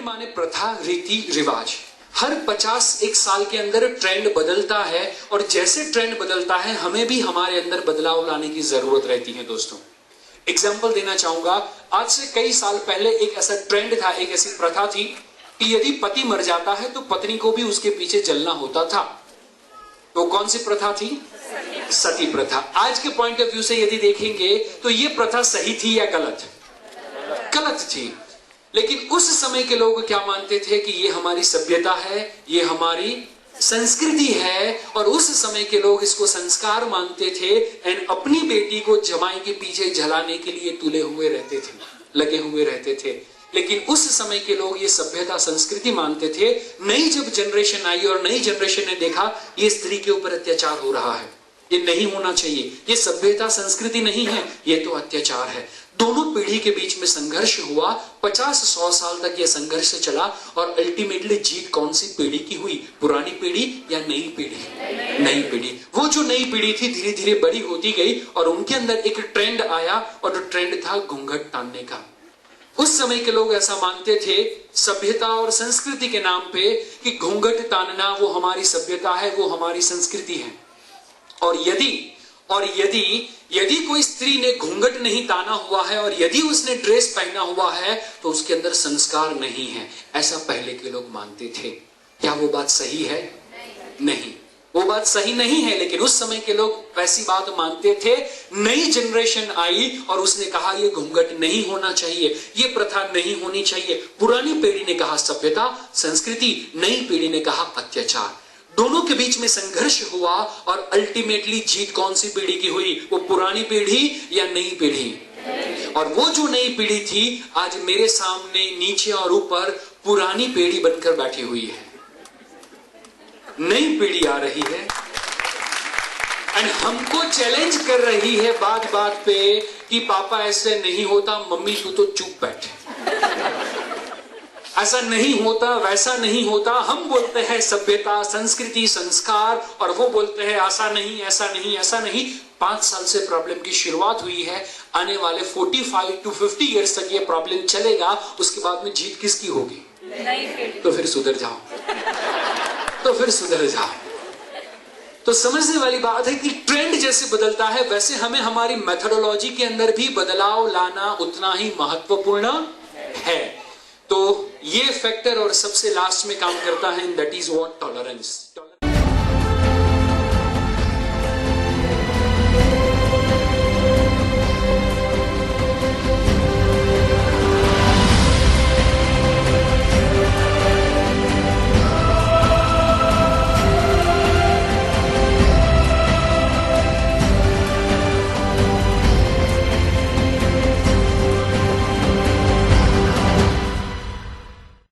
माने प्रथा, रीति रिवाज। हर 50-1 साल के अंदर ट्रेंड बदलता है और जैसे ट्रेंड बदलता है हमें भी हमारे अंदर बदलाव लाने की जरूरत रहती है दोस्तों। एग्जाम्पल देना चाहूंगा, आज से कई साल पहले एक ऐसा ट्रेंड था, एक ऐसी प्रथा थी कि यदि पति मर जाता है तो पत्नी को भी उसके पीछे जलना होता था। तो कौन सी प्रथा थी? सती प्रथा। आज के पॉइंट ऑफ व्यू से यदि देखेंगे तो यह प्रथा सही थी या गलत? गलत थी। लेकिन उस समय के लोग क्या मानते थे कि ये हमारी सभ्यता है, ये हमारी संस्कृति है, और उस समय के लोग इसको संस्कार मानते थे एंड अपनी बेटी को जमाई के पीछे जलाने के लिए तुले हुए रहते थे, लगे हुए रहते थे। लेकिन उस समय के लोग ये सभ्यता संस्कृति मानते थे। नई जब जनरेशन आई और नई जनरेशन ने देखा ये स्त्री के ऊपर अत्याचार हो रहा है, ये नहीं होना चाहिए, ये सभ्यता संस्कृति नहीं है, ये तो अत्याचार है। दोनों पीढ़ी के बीच में संघर्ष हुआ, 50-100 साल तक यह संघर्ष चला और अल्टीमेटली जीत कौन सी पीढ़ी की हुई? पुरानी पीढ़ी या नई पीढ़ी? नई पीढ़ी। वो जो नई पीढ़ी थी धीरे धीरे बड़ी होती गई और उनके अंदर एक ट्रेंड आया और ट्रेंड था घूंघट तानने का। उस समय के लोग ऐसा मानते थे सभ्यता और संस्कृति के नाम पे कि घूंघट तानना वो हमारी सभ्यता है, वो हमारी संस्कृति है। और यदि कोई स्त्री ने घूंघट नहीं ताना हुआ है और यदि उसने ड्रेस पहना हुआ है तो उसके अंदर संस्कार नहीं है, ऐसा पहले के लोग मानते थे। क्या वो बात सही है? नहीं, वो बात सही नहीं है। लेकिन उस समय के लोग वैसी बात मानते थे। नई जनरेशन आई और उसने कहा ये घूंघट नहीं होना चाहिए, ये प्रथा नहीं होनी चाहिए। पुरानी पीढ़ी ने कहा सभ्यता संस्कृति, नई पीढ़ी ने कहा अत्याचार। दोनों के बीच में संघर्ष हुआ और अल्टीमेटली जीत कौन सी पीढ़ी की हुई? वो पुरानी पीढ़ी या नई पीढ़ी? और वो जो नई पीढ़ी थी आज मेरे सामने नीचे और ऊपर पुरानी पीढ़ी बनकर बैठी हुई है। नई पीढ़ी आ रही है एंड हमको चैलेंज कर रही है बात बात पे कि पापा ऐसे नहीं होता, मम्मी तू तो चुप बैठ, ऐसा नहीं होता, वैसा नहीं होता। हम बोलते हैं सभ्यता संस्कृति संस्कार और वो बोलते हैं ऐसा नहीं ऐसा नहीं ऐसा नहीं। 5 साल से प्रॉब्लम की शुरुआत हुई है, आने वाले 45 to 50 इयर्स तक ये प्रॉब्लम चलेगा। उसके बाद में जीत किसकी होगी? तो फिर सुधर जाओ, तो फिर सुधर जाओ। तो समझने वाली बात है कि ट्रेंड जैसे बदलता है वैसे हमें हमारी मेथोडोलॉजी के अंदर भी बदलाव लाना उतना ही महत्वपूर्ण है। तो ये फैक्टर और सबसे लास्ट में काम करता है, दैट इज व्हाट? टॉलरेंस।